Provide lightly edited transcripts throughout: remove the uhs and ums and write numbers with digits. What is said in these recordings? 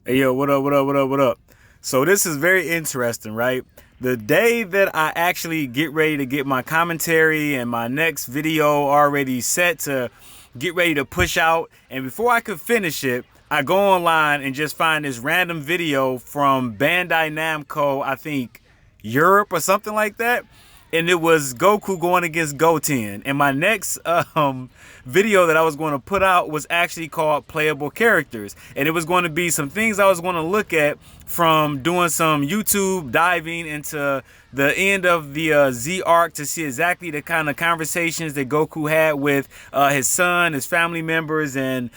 Hey yo, what up, what up, what up, what up? So this is very interesting, right? The day that I actually get ready to get my commentary and my next video already set to get ready to push out, and before I could finish it, I go online and just find this random video from Bandai Namco, I think Europe or something like that. And it was Goku going against Goten. And my next video that I was going to put out was actually called Playable Characters. And it was going to be some things I was going to look at from doing some YouTube diving into the end of the Z arc to see exactly the kind of conversations that Goku had with his son, his family members, and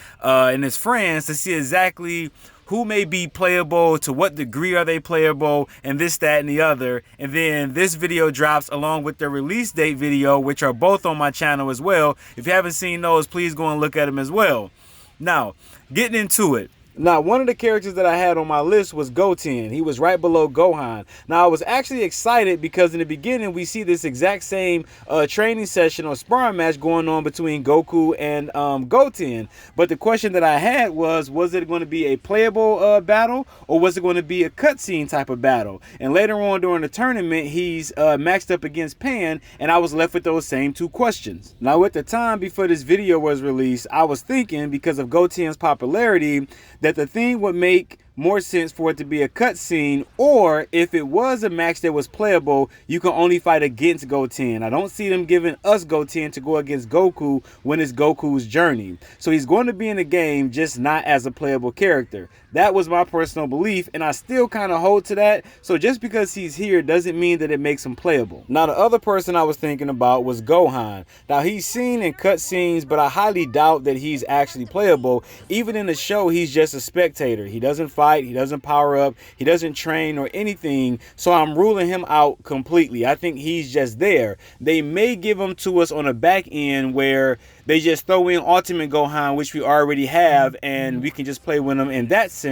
his friends, to see exactly who may be playable, to what degree are they playable, and this, that, and the other. And then this video drops along with the release date video, which are both on my channel as well. If you haven't seen those, please go and look at them as well. Now, getting into it. Now, one of the characters that I had on my list was Goten. He was right below Gohan. Now, I was actually excited because in the beginning, we see this exact same training session or sparring match going on between Goku and Goten. But the question that I had was it going to be a playable battle, or was it going to be a cutscene type of battle? And later on during the tournament, he's maxed up against Pan, and I was left with those same two questions. Now, at the time before this video was released, I was thinking, because of Goten's popularity, that the thing would make more sense for it to be a cutscene, or if it was a match that was playable, you can only fight against Goten. I don't see them giving us Goten to go against Goku when it's Goku's journey. So he's going to be in the game, just not as a playable character. That was my personal belief, and I still kind of hold to that. So just because he's here doesn't mean that it makes him playable. Now, the other person I was thinking about was Gohan. Now, he's seen in cutscenes, but I highly doubt that he's actually playable. Even in the show, he's just a spectator. He doesn't fight, he doesn't power up, he doesn't train or anything. So I'm ruling him out completely. I think he's just there. They may give him to us on a back end where they just throw in Ultimate Gohan, which we already have, and we can just play with him in that sense.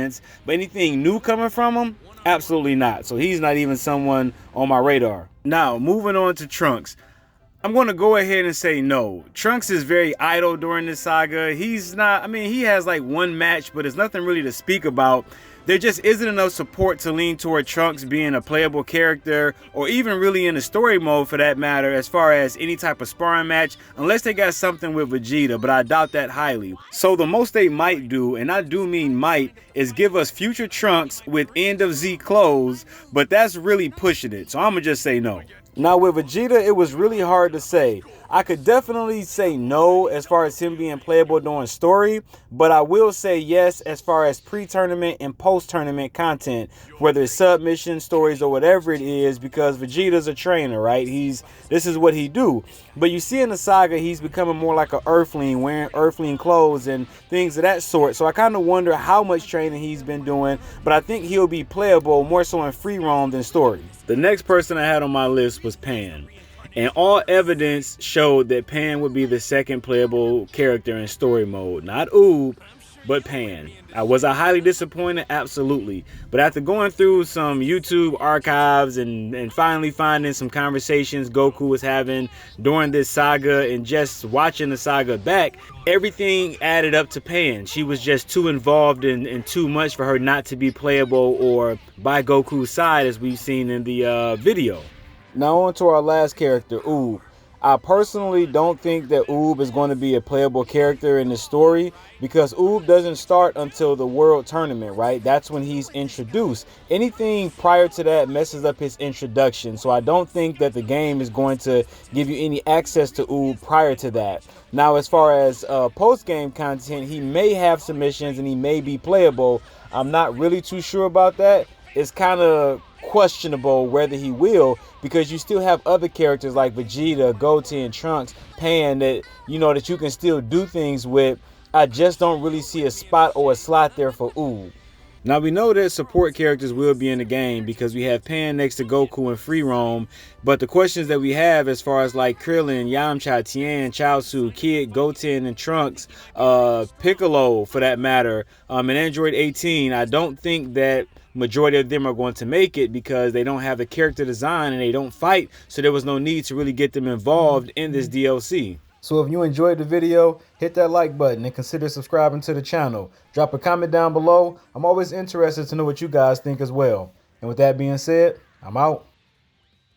But anything new coming from him? Absolutely not. So he's not even someone on my radar. Now, moving on to Trunks. I'm going to go ahead and say no. Trunks is very idle during this saga. He's not, I mean, he has like one match, but there's nothing really to speak about. There just isn't enough support to lean toward Trunks being a playable character, or even really in the story mode for that matter, as far as any type of sparring match, unless they got something with Vegeta, but I doubt that highly. So the most they might do, and I do mean might, is give us future Trunks with end of Z clothes, but that's really pushing it, so I'm gonna just say no. Now with Vegeta, it was really hard to say. I could definitely say no as far as him being playable during story, but I will say yes as far as pre-tournament and post-tournament content, whether it's submission stories or whatever it is, because Vegeta's a trainer, right? This is what he do. But you see in the saga, he's becoming more like an Earthling, wearing Earthling clothes and things of that sort. So I kind of wonder how much training he's been doing, but I think he'll be playable more so in free roam than story. The next person I had on my list was Pan. And all evidence showed that Pan would be the second playable character in story mode. Not Oob, but Pan. Was I highly disappointed? Absolutely. But after going through some YouTube archives and finally finding some conversations Goku was having during this saga and just watching the saga back, everything added up to Pan. She was just too involved and too much for her not to be playable or by Goku's side, as we've seen in the video. Now on to our last character, Oob. I personally don't think that Oob is going to be a playable character in the story, because Oob doesn't start until the World Tournament, right? That's when he's introduced. Anything prior to that messes up his introduction, so I don't think that the game is going to give you any access to Oob prior to that. Now, as far as post-game content, he may have submissions and he may be playable. I'm not really too sure about that. It's kind of questionable whether he will, because you still have other characters like Vegeta, Goten, Trunks, Pan that you can still do things with. I just don't really see a spot or a slot there for Oob. Now we know that support characters will be in the game because we have Pan next to Goku in free roam, but the questions that we have as far as like Krillin, Yamcha, Tien, Chaozu, Kid, Goten, and Trunks, Piccolo for that matter, and Android 18, I don't think that majority of them are going to make it because they don't have the character design and they don't fight, so there was no need to really get them involved in this DLC. So if you enjoyed the video, hit that like button and consider subscribing to the channel. Drop a comment down below. I'm always interested to know what you guys think as well. And with that being said, I'm out.